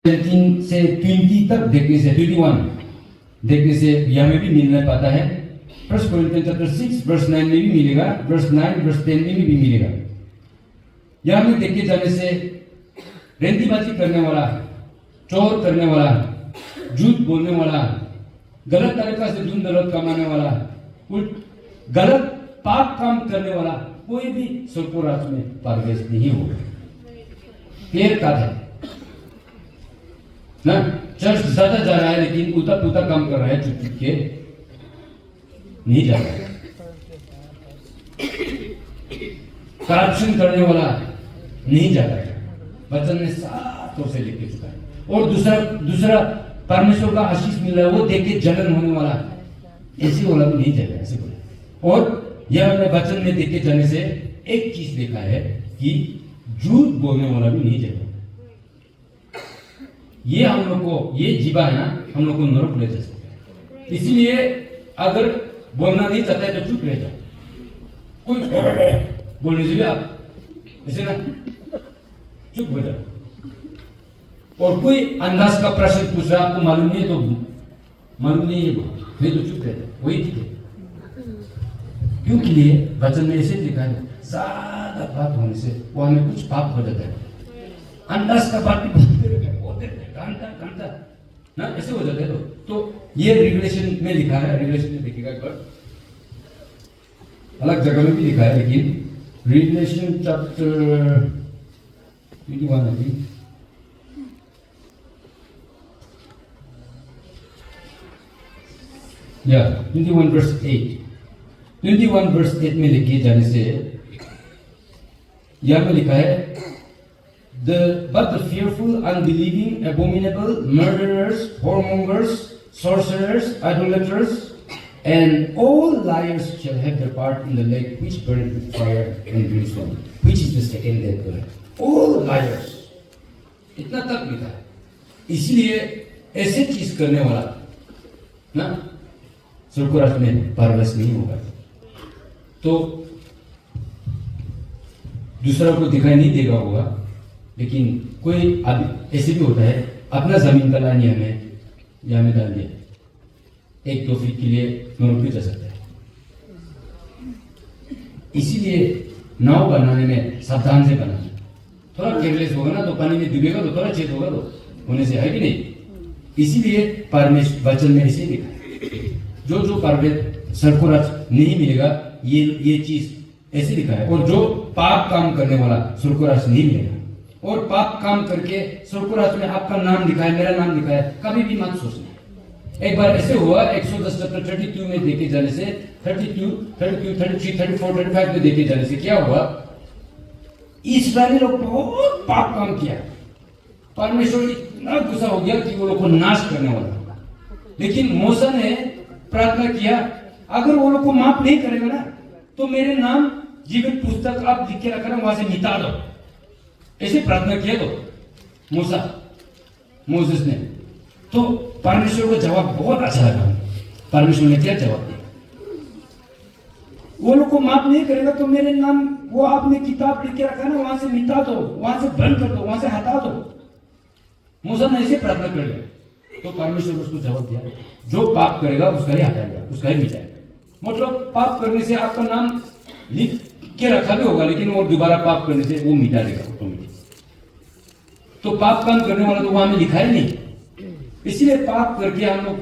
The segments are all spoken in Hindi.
17 से 20 तक देखने से 21 देखने से यहाँ में भी मिलना पाता है। फर्स्ट कोरिंथियंस चैप्टर 6 वर्स 9 में भी मिलेगा, वर्स 9 वर्स 10 में भी मिलेगा। यहाँ में देखे जाने से रेंदीबाजी करने वाला, चोर करने वाला, झूठ बोलने वाला, गलत तरीका से धन दौलत कमाने वाला, गलत पाप काम करने वाला कोई भी स्वर्ग राज्य में प्रवेश नहीं होगा। क्लियर कट है ना? चर्च ज्यादा जा रहा है लेकिन उल्टा पुल्टा काम कर रहा है, चुप चुप के नहीं जा रहा है। करप्शन करने वाला नहीं जा रहा है। वचन ने साफ तौर से लिख के चुका है। और दूसरा परमेश्वर का आशीष मिल रहा है, वो देख के जलन होने वाला ऐसी वाला भी नहीं जाएगा, ऐसे बोले। और यह हमने वचन में देख के जाने से एक चीज देखा है कि झूठ बोलने वाला भी नहीं जाएगा। ये हम लोग को, ये जीवा है ना, हम लोग को नरक ले जा सकता है। इसीलिए अगर बोलना नहीं चाहता है तो चुप रह जाओ। कोई बोलने से भी आप ऐसे ना चुप हो जाओ। और कोई अंदाज का प्रश्न पूछ रहा है, आपको मालूम नहीं है तो मालूम नहीं है, नहीं तो चुप रह जाओ, वही ठीक है। क्योंकि लिए वचन में ऐसे लिखा है, ज्यादा बात होने से वो हमें कुछ पाप हो जाता है। अंदाज का बात भी घंटा ना ऐसे हो जाता है। तो ये रिवलेशन में लिखा है, रिवलेशन में देखिएगा एक बार, अलग जगह में भी लिखा है, लेकिन रिवलेशन चैप्टर 21 है, या 21 वर्स 8, 21 वर्स 8 में लिखे जाने से यहां में लिखा है, but the fearful, unbelieving, abominable, murderers, whoremongers, sorcerers, idolaters, and all liars shall have their part in the lake which burneth with fire and brimstone, which is the second death. All liars. इतना तक लिखा है। इसलिए ऐसे चीज करने वाला ना स्वर्ग राज्य में प्रवेश नहीं होगा। तो दूसरा को दिखाई नहीं देगा होगा, लेकिन कोई ऐसे भी होता है, अपना जमीन का लाइन यहाँ में डाल दिया, 1-2 फीट के लिए नरक भी जा सकता है। इसीलिए नाव बनाने में सावधान से बनाना। थोड़ा केयरलेस होगा ना तो पानी में डूबेगा तो थोड़ा छेद होगा तो होने से है कि नहीं। इसीलिए परमेश्वर वचन में इसे लिखा है, जो परमेश्वर स्वर्ग राज्य नहीं मिलेगा, ये चीज ऐसे लिखा है। और जो पाप काम करने वाला स्वर्ग राज्य नहीं मिलेगा। और पाप काम करके स्वर्ग राज्य में आपका नाम लिखा है, मेरा नाम लिखा है, कभी भी मत सोचना। एक बार ऐसे हुआ, 110 चैप्टर 32 में देखे जाने से, 32, 33, 34, 35 में देखे जाने से क्या हुआ, इस्राएली लोग बहुत पाप काम किया। परमेश्वर इतना गुस्सा हो गया कि वो लोग को नाश करने वाला। लेकिन मूसा ने प्रार्थना किया, अगर वो लोग को माफ नहीं करेगा ना तो मेरे नाम जीवन पुस्तक आप लिख के रखना, वहां से मिटा दो। ऐसे प्रार्थना किया तो मोसेस ने, तो परमेश्वर को जवाब बहुत अच्छा लगा। परमेश्वर ने क्या जवाब दिया, वो लोग को माफ नहीं करेगा तो मेरे नाम वो आपने किताब लिख के रखा ना, वहां से मिटा दो, वहां से बंद कर दो, वहां से हटा दो। मूसा ने ऐसे प्रार्थना कर लिया तो परमेश्वर उसको जवाब दिया, जो पाप करेगा उसका ही हटाएगा, उसका ही मिटाएगा। मतलब पाप करने से आपका नाम लिख के रखा भी होगा, लेकिन वो दोबारा पाप करने से वो मिटा देगा ऑटोमेटिक। तो पाप काम करने वाला तो वहां में लिखा ही नहीं। इसलिए पाप करके हम लोग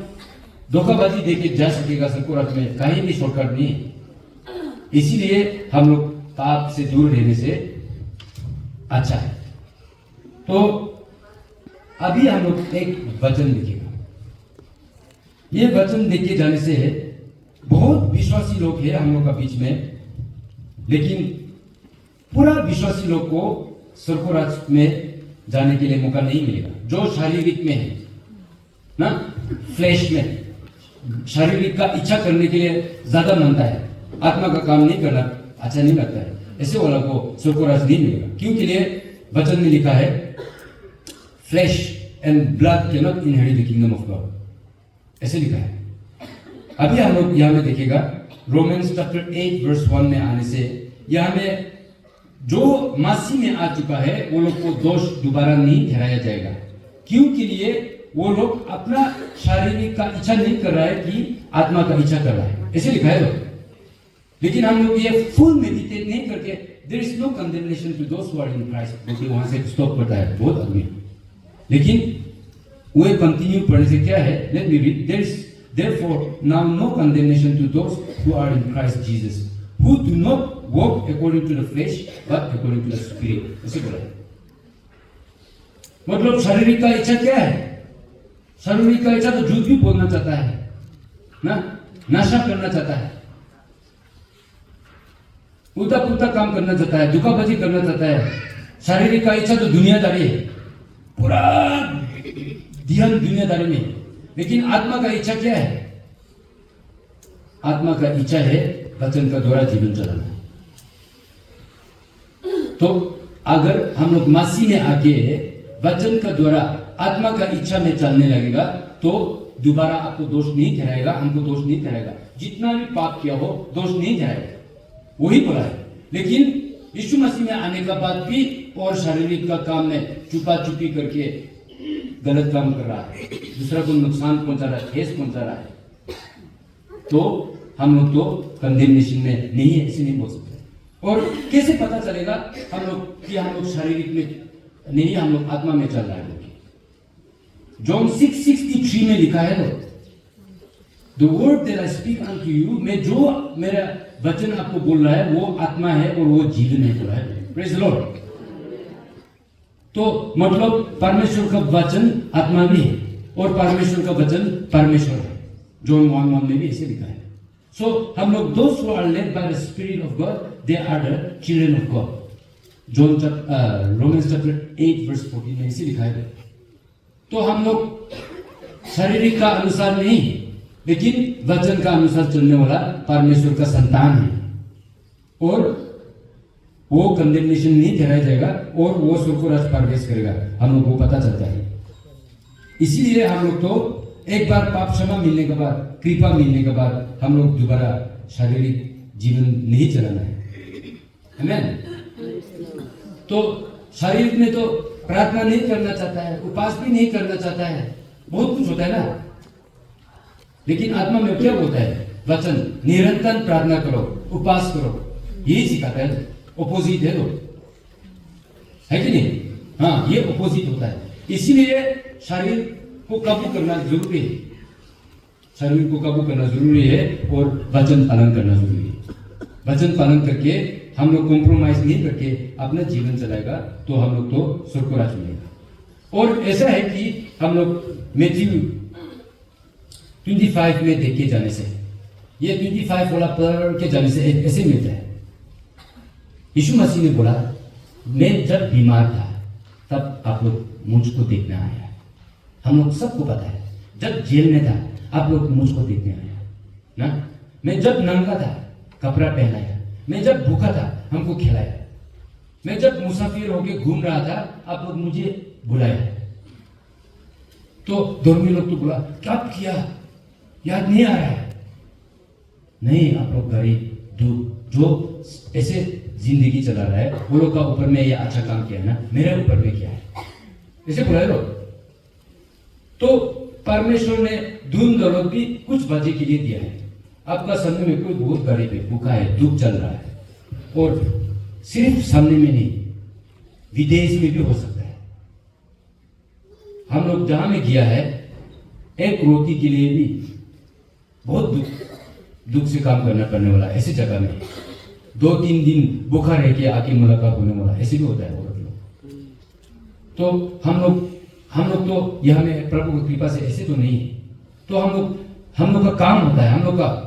धोखाबाजी देके जा सकेगा स्वर्ग राज्य में, कहीं भी शॉर्टकट नहीं है। इसीलिए हम लोग पाप से दूर रहने से अच्छा है। तो अभी हम लोग एक वचन लिखेगा। ये वचन देखे जाने से बहुत विश्वासी लोग हैं हम लोग का बीच में, लेकिन पूरा विश्वासी लोग को स्वर्ग राज्य में जाने के लिए मौका नहीं मिलेगा। जो शारीरिक में है ना, फ्लैश में, शारीरिक का इच्छा करने के लिए ज्यादा मानता है, आत्मा का काम नहीं करना अच्छा नहीं लगता है, ऐसे वाला को स्वर्ग राज्य नहीं मिलेगा। क्योंकि लिए वचन में लिखा है, flash and blood can not inherit the kingdom of God, ऐसे लिखा है। अभी हम लोग यहाँ में देखेगा, रोमन्स चैप्टर 8 वर्स 1 में आने से यहाँ में जो मसीह में आ चुका है वो लोग को दोष दोबारा नहीं ठहराया जाएगा। क्यों के लिए वो लोग अपना शारीरिक का इच्छा नहीं कर रहा है कि आत्मा का इच्छा कर रहा है, ऐसे लिखा है लोग। लेकिन हम लोग ये फुल मेडिटेट नहीं करके there is no condemnation to those who are in Christ, क्योंकि वहां से स्टॉप करता है बहुत आदमी। लेकिन वो कंटिन्यू पढ़ने से क्या है, let me read, there is therefore now no condemnation to those who are in Christ Jesus, who do not walk according to the flesh but according to the spirit, ऐसे बोला है। मतलब शारीरिक का इच्छा क्या है? शारीरिक का इच्छा तो झूठ भी बोलना चाहता है ना, नशा करना चाहता है, उल्टा पुल्टा काम करना चाहता है, धोखाबाजी करना चाहता है। शारीरिक का इच्छा तो दुनियादारी है, पूरा ध्यान दुनियादारी में। लेकिन आत्मा का इच्छा क्या है? आत्मा का इच्छा है वचन का द्वारा जीवन चलाना। तो अगर हम लोग मसीह में आके वचन का द्वारा आत्मा का इच्छा में चलने लगेगा तो दोबारा आपको दोष नहीं ठहराएगा, हमको दोष नहीं ठहराएगा। जितना भी पाप किया हो दोष नहीं ठहराएगा, वही बोला है। लेकिन यीशु मसीह में आने का बाद भी और शारीरिक का काम में छुपा छुपी करके गलत काम कर रहा है, दूसरा को नुकसान पहुंचा रहा है, ठेस पहुंचा रहा है, तो हम लोग तो कंडेमनेशन में नहीं है, ऐसे नहीं बोल सकते। और कैसे पता चलेगा हम लोग कि हम लोग शारीरिक में नहीं, हम लोग आत्मा में चल रहा है? जॉन 6:63 में लिखा है, the word that I speak unto you, मैं जो मेरा वचन आपको बोल रहा है वो आत्मा है और वो जीवन है, बोला है। Praise the Lord. तो मतलब परमेश्वर का वचन आत्मा भी है और परमेश्वर का वचन परमेश्वर है। जॉन 1:1 में भी ऐसे लिखा है। सो हम लोग दोस्त who are led by the spirit of God, they are the children of God. John Romans chapter 8:14 में ऐसे लिखा है। तो हम लोग शारीरिक का अनुसार नहीं, लेकिन वचन का अनुसार चलने वाला परमेश्वर का संतान है, और वो कंडेमनेशन नहीं ठहराया जाएगा और वो स्वर्ग राज प्रवेश करेगा। हम लोग को पता चलता है। इसीलिए हम लोग तो एक बार पाप क्षमा मिलने के बाद, कृपा मिलने के बाद हम लोग दोबारा शारीरिक जीवन नहीं चलाना है। आमीन। तो शारीरिक में तो प्रार्थना नहीं करना चाहता है, उपास भी नहीं करना चाहता है, बहुत कुछ होता है ना। लेकिन आत्मा में क्या होता है? वचन, निरंतर प्रार्थना करो, उपास करो, यही सिखाता है। ओपोजिट है, है कि नहीं? हाँ, ये ओपोजिट होता है। इसीलिए शरीर को काबू करना जरूरी है, शरीर को काबू करना जरूरी है और वचन पालन करना जरूरी है। वचन पालन करके हम लोग कॉम्प्रोमाइज नहीं करके अपना जीवन चलाएगा तो हम लोग तो स्वर्ग राज मिलेगा। और ऐसा है कि हम लोग मैथ्यू 25 में देखे जाने से, ये 25 वाला पढ़ के जाने से ऐसे मिलता है। यीशु मसीह ने बोला, मैं जब बीमार था तब आप लोग मुझको देखने आया। हम लोग सबको पता है, जब जेल में था आप लोग मुझको देखने आया ना। मैं जब नंगा था कपड़ा पहनाया, मैं जब भूखा था हमको खिलाया, मैं जब मुसाफिर होके घूम रहा था आप लोग मुझे बुलाया। तो धर्मी लोग तो बोला, क्या किया, याद नहीं आ रहा है? नहीं, आप लोग गरीब दुख जो ऐसे जिंदगी चला रहा है वो लोग का ऊपर में ये अच्छा काम किया है ना, मेरे ऊपर में क्या है, ऐसे बोला है लोग। तो परमेश्वर ने धन दौलत भी कुछ बातें के लिए दिया है। आपका सामने में कोई बहुत गरीब है, भूखा है, दुख चल रहा है, और सिर्फ सामने में नहीं, विदेश में भी हो सकता है। हम लोग जहां में गया है, एक रोटी के लिए भी बहुत दुख से काम करना पड़ने वाला, ऐसी जगह में 2-3 दिन भूखा रह के आके मुलाकात होने वाला, ऐसे भी होता है वो लोग। तो हम लोग तो यह में प्रभु की कृपा से ऐसे तो नहीं है। तो हम लोग का काम होता है, हम लोग का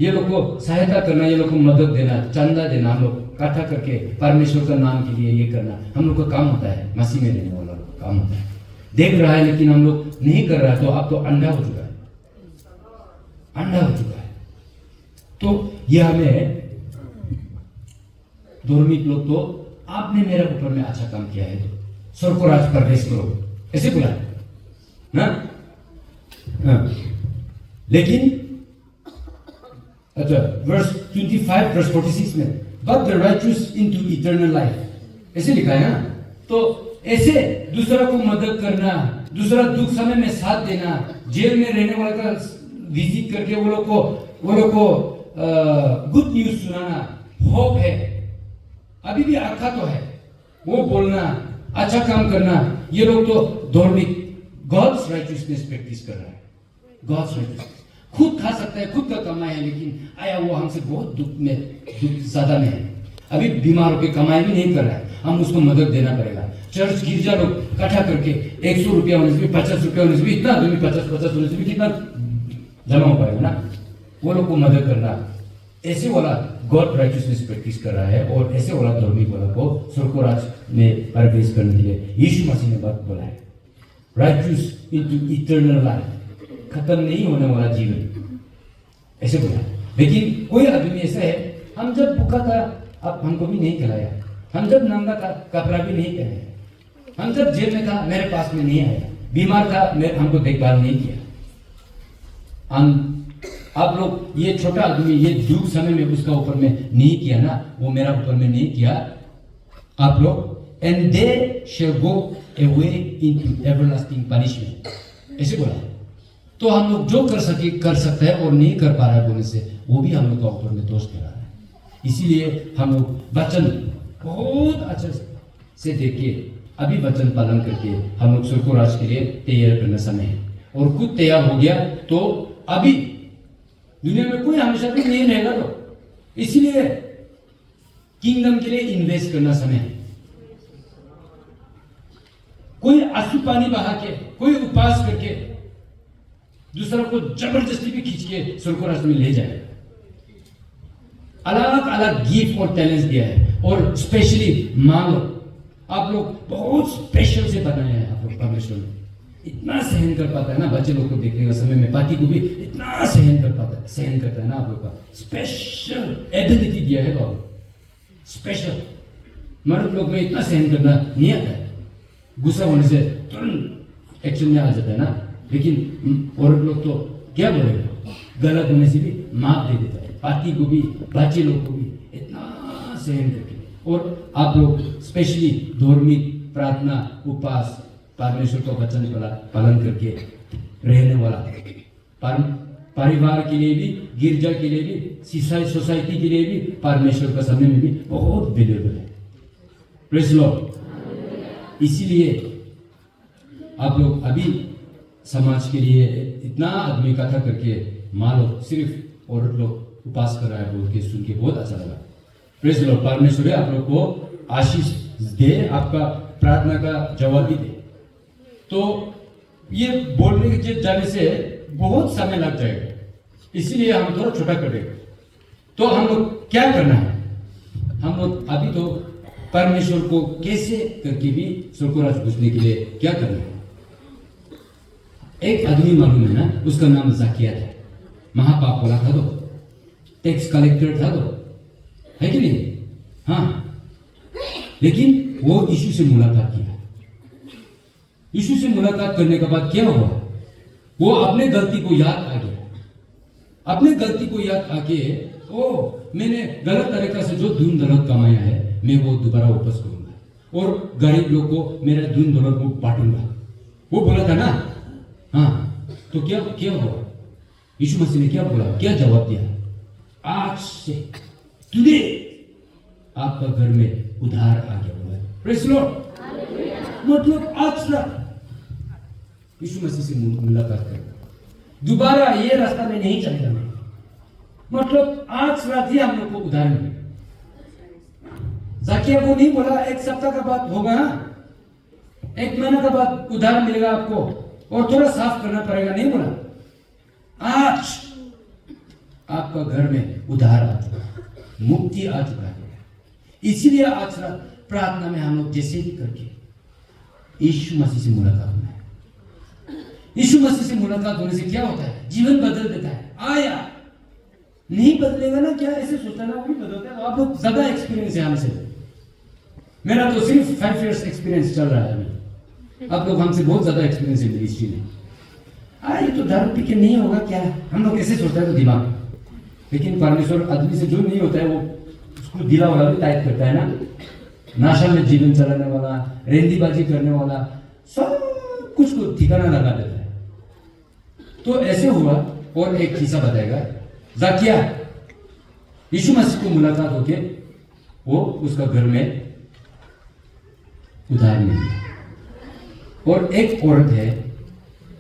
ये लोग को सहायता करना, ये लोग को मदद देना, चंदा देना, हम लोग इकट्ठा करके परमेश्वर का नाम के लिए ये करना हम लोग का काम होता है। मसीह में रहने वाला काम होता है। देख रहा है लेकिन हम लोग नहीं कर रहा है, तो अब तो अंधा हो चुका है, अंधा हो चुका है। तो यह हमें धार्मिक लोग तो आपने मेरे ऊपर में अच्छा काम किया है तो स्वर्ग राज प्रवेश करो, ऐसे बोला है ना। लेकिन अच्छा, वर्स 25 वर्स 46 में, but the righteous into eternal life, ऐसे लिखा है ना। तो ऐसे दूसरा को मदद करना, दूसरा दुख समय में साथ देना, जेल में रहने वाले का विजिट करके वो लोग को गुड न्यूज सुनाना, होप है, अभी भी आखा तो है, वो बोलना, अच्छा काम करना, ये लोग तो धार्मिक गॉड्स राइटियसनेस प्रैक्टिस कर रहा है। गॉड्स राइटियसनेस खुद खा सकता है, खुद का कमाई है, लेकिन आया वो हमसे बहुत दुख ज्यादा में है, अभी बीमार होकर कमाई भी नहीं कर रहा है, हम उसको मदद देना पड़ेगा। चर्च गिरजा लोग इकट्ठा करके 100 रुपया होने से भी, 50 रुपया होने से भी, इतना आदमी 50 होने से भी कितना जमा हो पाएगा ना, वो लोग को मदद करना। ऐसे वाला गॉड राइटियसनेस प्रैक्टिस कर रहा है, और ऐसे वाला धार्मिक वाला को स्वर्गराज में प्रवेश करने के लिए यीशु मसीह ने बात बोला है, राइटियस इनटू इटर्नल लाइफ, खत्म नहीं होने वाला जीवन, ऐसे बोला। लेकिन कोई आदमी ऐसा है, हम जब भूखा था अब हमको भी नहीं खिलाया, हम जब नंगा था कपड़ा भी नहीं पहनाया, हम जब जेल में था मेरे पास में नहीं आया, बीमार था हमको देखभाल नहीं किया। आप लोग ये छोटा आदमी ये दुख समय में उसका ऊपर में नहीं किया ना, वो मेरा ऊपर में नहीं किया आप लोग, and they shall go away into everlasting punishment, ऐसे बोला। तो हम लोग जो कर सकते हैं और नहीं कर पा रहा है बोलने से, वो भी हम लोग का ऊपर में दोष कर रहा है। इसीलिए हम लोग वचन बहुत अच्छे से देख के अभी वचन पालन करके हम लोग स्वर्गराज के लिए तैयार करना समय है, और खुद तैयार हो गया तो अभी दुनिया में कोई हमेशा भी नहीं रहेगा, तो इसलिए किंगडम के लिए इन्वेस्ट करना समय है। कोई आंसू पानी बहा के, कोई उपवास करके दूसरा को जबरदस्ती भी खींच के स्वर्गराज में ले जाए। अलग अलग गिफ्ट और टैलेंट दिया है, और स्पेशली मांगो, आप लोग बहुत स्पेशल से बनाए हैं आप लोग, परमेश्वर ने इतना सहन कर पाता है ना, बच्चे लोग को देखने का समय में पार्टी को भी इतना सहन करता है ना, आप लोग का स्पेशल एबिलिटी दिया है बाबू, स्पेशल। मर्द लोग में इतना सहन करना नहीं आता है, गुस्सा होने से तुरंत एक्शन में आ जाता है ना, लेकिन औरत लोग तो क्या बोलेगा, गलत होने से भी माफ दे देता है, पार्टी को भी बच्चे लोग को भी इतना सहन करके। और आप लोग स्पेशली धार्मिक प्रार्थना उपवास परमेश्वर का वचन पालन करके रहने वाला परिवार के लिए भी, गिरजा के लिए भी, सोसाइटी के लिए भी, परमेश्वर का समय में भी बहुत वैल्यूएबल है। Praise Lord. इसीलिए आप लोग अभी समाज के लिए इतना आदमी इकट्ठा करके मान लो सिर्फ औरत लोग उपवास कर रहा है बोल के सुन के बहुत अच्छा लगा। Praise Lord. परमेश्वर आप लोग को आशीष दे, आपका प्रार्थना का जवाब भी दे। तो ये बोलने के जाने से बहुत समय लग जाएगा, इसीलिए हम थोड़ा छोटा कर देंगे। तो हम लोग क्या करना है, हम लोग अभी तो परमेश्वर को कैसे करके भी स्वर्गराज घुसने के लिए क्या करना है। एक आदमी मालूम है ना, उसका नाम ज़किया था, महापाप वाला था, तो टैक्स कलेक्टर था, तो है कि नहीं? हाँ, लेकिन वो यीशु से मुलाकात किया। यीशु से मुलाकात करने के बाद क्या हुआ, वो अपने गलती को याद आ गया। अपने गलती को याद आके मैंने गलत तरीका से जो धन दौलत कमाया है मैं वो दोबारा वापस करूंगा और गरीब लोग को मेरा धन दौलत को बांटूंगा, वो बोला था ना। हाँ, तो क्या क्या हुआ, यीशु मसीह ने क्या बोला, क्या जवाब दिया, आज से टुडे आपका घर में उधार आ गया हुआ है। Praise Lord. मतलब आज रात यीशु मसीह से मुलाकात कर, दोबारा ये रास्ता में नहीं चलेगा मैं, मतलब आज रात ही हम लोग को उधार मिले। ज़किया को नहीं बोला एक सप्ताह का बाद होगा, एक महीना का बाद उधार मिलेगा आपको और थोड़ा साफ करना पड़ेगा, नहीं बोला। आज आपका घर में उधार आ चुका, मुक्ति आ चुका है। इसीलिए आज रात प्रार्थना में हम लोग जैसे भी करके यीशु मसीह से मुलाकात होना है। यीशु मसीह से मुलाकात होने से क्या होता है, जीवन बदल देता है। आया नहीं बदलेगा ना, क्या ऐसे सोचता ना, वो भी बदलता है। आप लोग ज्यादा एक्सपीरियंस है हमसे, मेरा तो सिर्फ 5 years एक्सपीरियंस चल रहा है अभी, आप लोग हमसे बहुत ज्यादा एक्सपीरियंस है मेरी हिस्ट्री में। ये तो दारू पी के नहीं होगा क्या, हम लोग कैसे सोचता है तो दिमाग, लेकिन परमेश्वर आदमी से जो नहीं होता है वो उसको दिला वाला भी टाइप करता है ना। नाशा में जीवन चलाने वाला, रेंदीबाजी करने वाला, सब कुछ को ठिकाना लगा देता है। तो ऐसे हुआ। और एक किस्सा बताएगा, जाकिया यीशु मसीह को मुलाकात होके वो उसका घर में उधार मिली। और एक औरत है,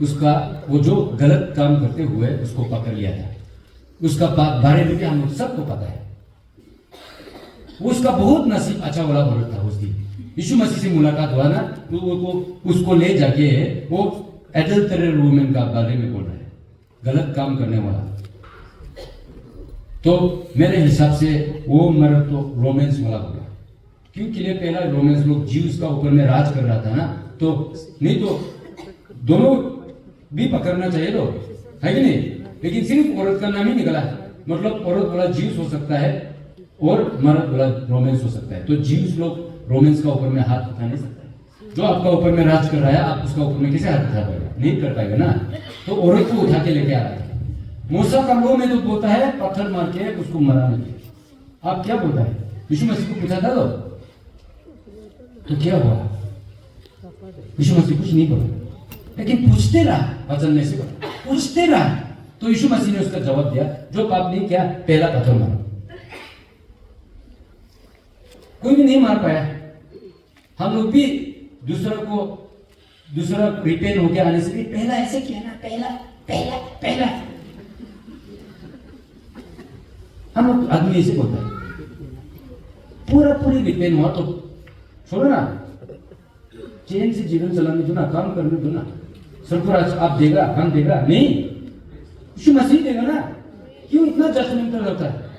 उसका वो जो गलत काम करते हुए उसको पकड़ लिया था। उसका बारे में भी हम लोग सबको पता है। उसका बहुत नसीब अच्छा वाला औरत था। उस दिन यीशु मसीह से मुलाकात हुआ ना, तो वो उसको ले जाके वो एडल्टरल वुमेन का बारे में बोल रहा है, गलत काम करने वाला। तो मेरे हिसाब से वो मर्द तो रोमेंस वाला होगा, क्योंकि पहला रोमेंस लोग ज्यूस का ऊपर में राज कर रहा था ना, तो नहीं तो दोनों भी पकड़ना चाहिए तो, है कि नहीं? लेकिन सिर्फ औरत का नाम ही निकला है। मतलब औरत वाला ज्यूस हो सकता है और मर्द वाला रोमेंस हो सकता है। तो ज्यूस लोग रोमेंस का ऊपर में हाथ उठा नहीं सकता है। जो आपका ऊपर में राज कर रहा है, आप उसका ऊपर में कैसे हाथ उठा पाएगा? नहीं कर पाएगा ना। तो औरत को उठा के लेके आ रहा था। मूसा का लो में तो बोलता है पत्थर मार के उसको मराने के। आप क्या बोलता है? यीशु मसीह को पूछा था तो क्या हुआ? यीशु मसीह कुछ नहीं बोला, लेकिन पूछते रहा, वचन में से पूछते रहा। तो यीशु मसीह ने उसका जवाब दिया, जो पाप नहीं किया पहला पत्थर मारो। कोई भी नहीं मार पाया। हम लोग भी दूसरा रिपेन होके आने से भी पहला ऐसे किया ना, पहला हम लोग आदमी ऐसे बोलता है। पूरी रिपेन हुआ तो छोड़ो ना, चैन से जीवन चलाने दो ना, काम करने दो ना। सरकार आप देगा, हम देगा नहीं, यीशु मसीह देगा ना। क्यों इतना जजमेंटल होता है?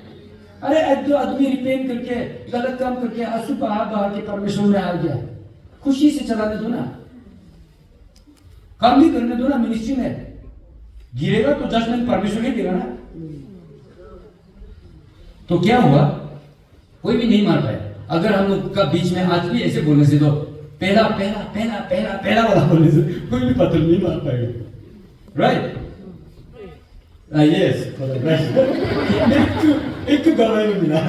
अरे जो आदमी रिपेन करके गलत काम करके आंसू बहा के परमेश्वर में आ गया, खुशी से चलाने दो ना, काम भी करने दो ना। मिनिस्ट्री में गिरेगा तो जजमेंट परमेश्वर ही देगा ना। तो क्या हुआ? कोई भी नहीं मार पाया। अगर हम लोग का बीच में आज भी ऐसे बोलने से, तो पहला वाला बोलने से कोई भी पत्थर नहीं मार पाएगा। राइट? यस, एक गवाही में मिला।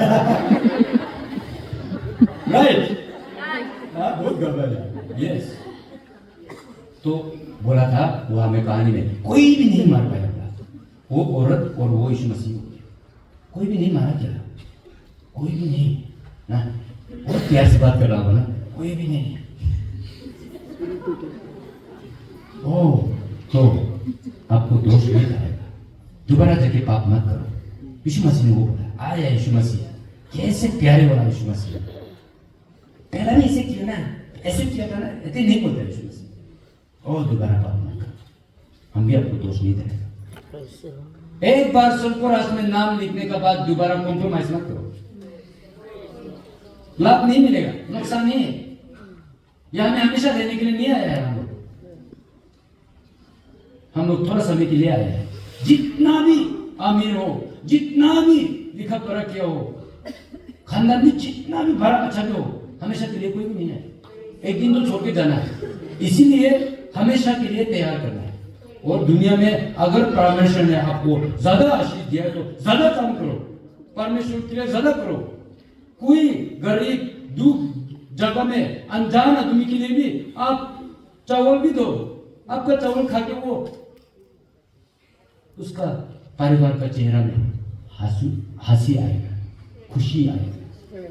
राइट? बहुत गवाही। यस। तो बोला था वो हमें कहानी में, कोई भी नहीं मार पाया। वो औरत और वो यीशु मसीह, कोई भी नहीं मारा क्या? कोई भी नहीं ना। बहुत प्यार से बात कर रहा हूँ ना, कोई भी नहीं। ओह, तो आपको दोष नहीं आएगा। दोबारा जाके पाप मत करो। यीशु मसीह ने वो बोला, आया यीशु मसीह, कैसे प्यारे वाला यीशु मसीह। पहला भी ऐसे किया ना, ऐसे किया था ना, ऐसे नहीं बोलता यीशु मसीह। और दोबारा पाप मत करो। हम भी आपको दोष नहीं देंगे। एक बार स्वर्गराज में नाम लिखने के बाद दोबारा कॉम्प्रोमाइज मत करो। लाभ नहीं मिलेगा, नुकसान नहीं है। यह हमें हमेशा देने के लिए नहीं आया है। हम लोग थोड़ा समय के लिए आए हैं। जितना भी अमीर हो, जितना भी लिखा पढ़ा किया हो, खानदान में जितना भी बड़ा अच्छा भी हो, हमेशा के लिए कोई भी नहीं है। एक दिन तो छोड़ के जाना है। इसीलिए हमेशा के लिए तैयार करना है। और दुनिया में अगर परमेश्वर ने आपको ज्यादा आशीष दिया है तो ज्यादा काम करो, परमेश्वर के लिए ज्यादा करो। कोई गरीब दुख जगह में अनजान आदमी के लिए भी आप चावल भी दो। आपका चावल खा के वो उसका परिवार का चेहरा में हंसी आएगा, खुशी आएगा।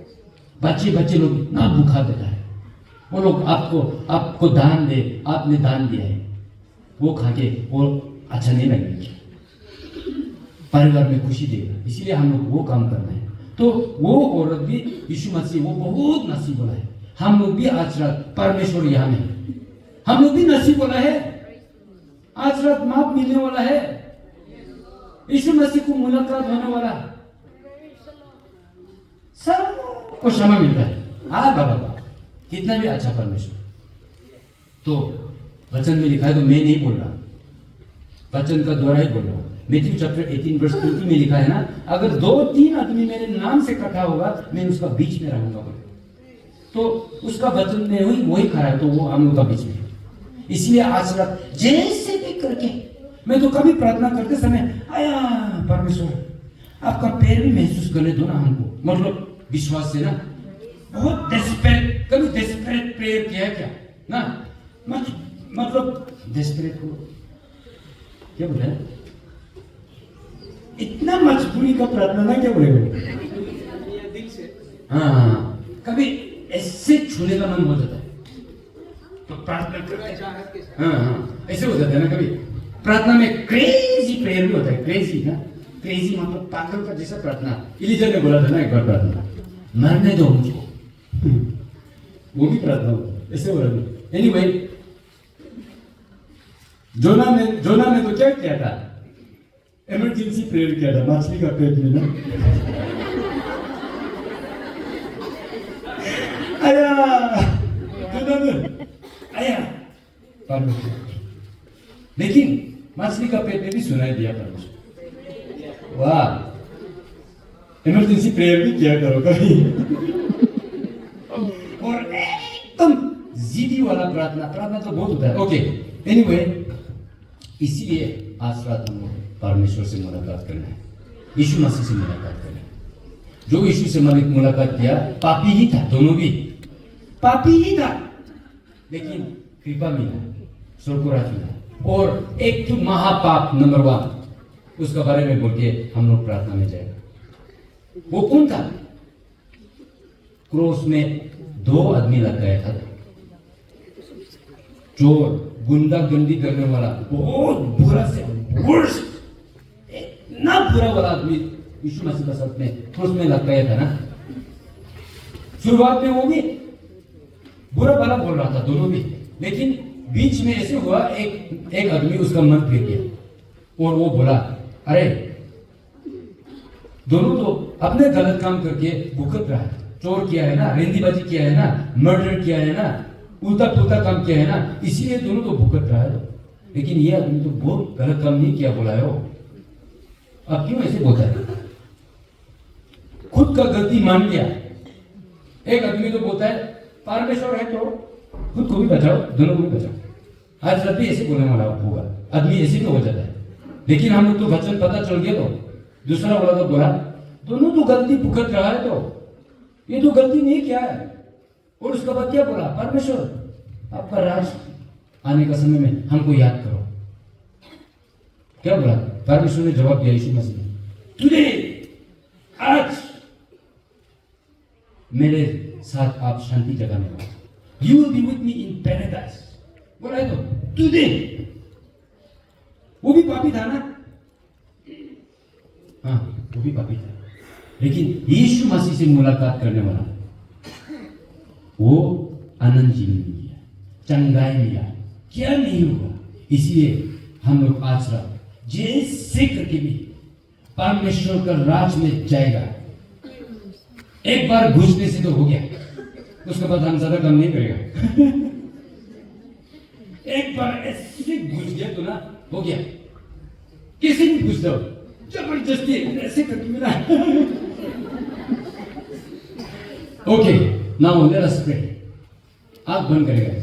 बच्चे लोग इतना भूखा देता है, वो लोग आपको दान दे, आपने दान दिया है, वो खा के वो अच्छा नहीं लगेगा, परिवार में खुशी देगा। इसलिए हम लोग वो काम करना है। तो वो औरत भी यीशु मसीह, वो बहुत नसीब वाला है। हम लोग भी आज रात परमेश्वर यहाँ में, हम लोग भी नसीब वाला है। आज रात माफ मिलने वाला है, यीशु मसीह को मुलाकात होने वाला, सबको क्षमा मिलता है। बाबा कितना भी अच्छा परमेश्वर। तो वचन में लिखा है, तो मैं नहीं बोल रहा, वचन का द्वारा ही बोल रहा हूँ। मैथ्यू चैप्टर 18 वर्स 20 में लिखा है ना, अगर 2-3 आदमी मेरे नाम से इकट्ठा होगा, मैं उसका बीच में रहूंगा। तो उसका वचन में वही खड़ा है, तो वो हम लोग का बीच में। इसलिए आज रात जैसे भी करके, मैं तो कभी प्रार्थना करते समय आया परमेश्वर आपका पैर भी महसूस करने दो ना हमको, मतलब विश्वास से ना। बहुत डेस्परेट, कभी डेस्परेट प्रेयर किया है क्या ना? मतलब डेस्परेट को क्या बोला है? इतना मजबूरी का प्रार्थना ना क्या बोले हो? हाँ, कभी ऐसे छूने का मन हो जाता है तो प्रार्थना करते हैं। हाँ, ऐसे हो जाता है ना कभी प्रार्थना में। क्रेजी प्रेयर भी होता है, क्रेजी ना, क्रेजी मतलब पागल का जैसा प्रार्थना। इलीजा ने बोला था ना एक बार प्रार्थना, मरने दो मुझको। वो भी प्रार्थना होता है, ऐसे बोला था। एनीवे, जोना ने तो क्या किया था? इमरजेंसी प्रेयर किया था मछली का पेट में ना। आया जोना ने आया परमेश्वर, लेकिन मछली का पेट में भी सुनाई दिया परमेश्वर। वाह, इमरजेंसी प्रेयर भी किया करो कभी। और एकदम जिदी वाला प्रार्थना तो बहुत होता है। ओके, एनीवे, इसीलिए आज रात हम परमेश्वर से मुलाकात करना है, यीशु मसीह से मुलाकात करना है। जो यीशु से मुलाकात किया पापी ही था, दोनों भी पापी ही था, लेकिन कृपा मिला, स्वर्गराज मिला। और एक तो महापाप नंबर 1, उसका बारे में बोल के हम लोग प्रार्थना में जाएगा। वो कौन था? क्रॉस में 2 आदमी लगाया था, चोर, गुंडागर्दी करने वाला, बहुत बुरा से वर्स्ट, इतना बुरा वाला आदमी यीशु मसीह का साथ में क्रॉस में लगाया था ना। शुरुआत में वो भी बुरा भला बोल रहा था, दोनों भी, लेकिन बीच में ऐसे हुआ, एक आदमी उसका मन फिर गया और वो बोला, अरे दोनों तो अपने गलत काम करके भुगत रहा है, चोर किया है ना, रेंदीबाजी किया है ना, मर्डर किया है ना, उल्टा पुल्टा काम किया है ना, इसीलिए दोनों तो भुगत रहा है। लेकिन ये आदमी तो बहुत गलत काम नहीं किया बोला है वो, अब क्यों ऐसे बोलता है? खुद का गलती मान लिया। एक आदमी तो बोलता है परमेश्वर है तो खुद को भी बचाओ, दोनों को भी बचाओ। आज रात भी ऐसे बोलने वाला होगा, आदमी ऐसे भी हो जाता है। लेकिन हम लोग तो वचन पता चल गया, तो दूसरा वाला तो बोला दोनों तो गलती भुगत रहा है, तो ये तो गलती नहीं किया है। और उसके बाद क्या बोला? परमेश्वर आपका राज आने का समय में हमको याद करो। क्या बोला? परमेश्वर ने जवाब दिया यीशु मसीह ने, टुडे, आज मेरे साथ आप शांति जगह में हो, you will be with me in paradise. बोला है तो टुडे। वो भी पापी था ना, हाँ वो भी पापी था, लेकिन यीशु मसीह से मुलाकात करने वाला वो आनंद जीवन मिला, चंगाई मिला, क्या नहीं हुआ। इसलिए हम लोग आज रात जैसे करके भी परमेश्वर का राज में जाएगा। एक बार घुसने से तो हो गया, उसके बाद हम ज्यादा काम नहीं करेगा। एक बार ऐसे घुस गया तो ना हो गया, किसी भी घुस जाओ जबरदस्ती ऐसे करके मिला। Okay, now let us pray. आप बंद करेगा।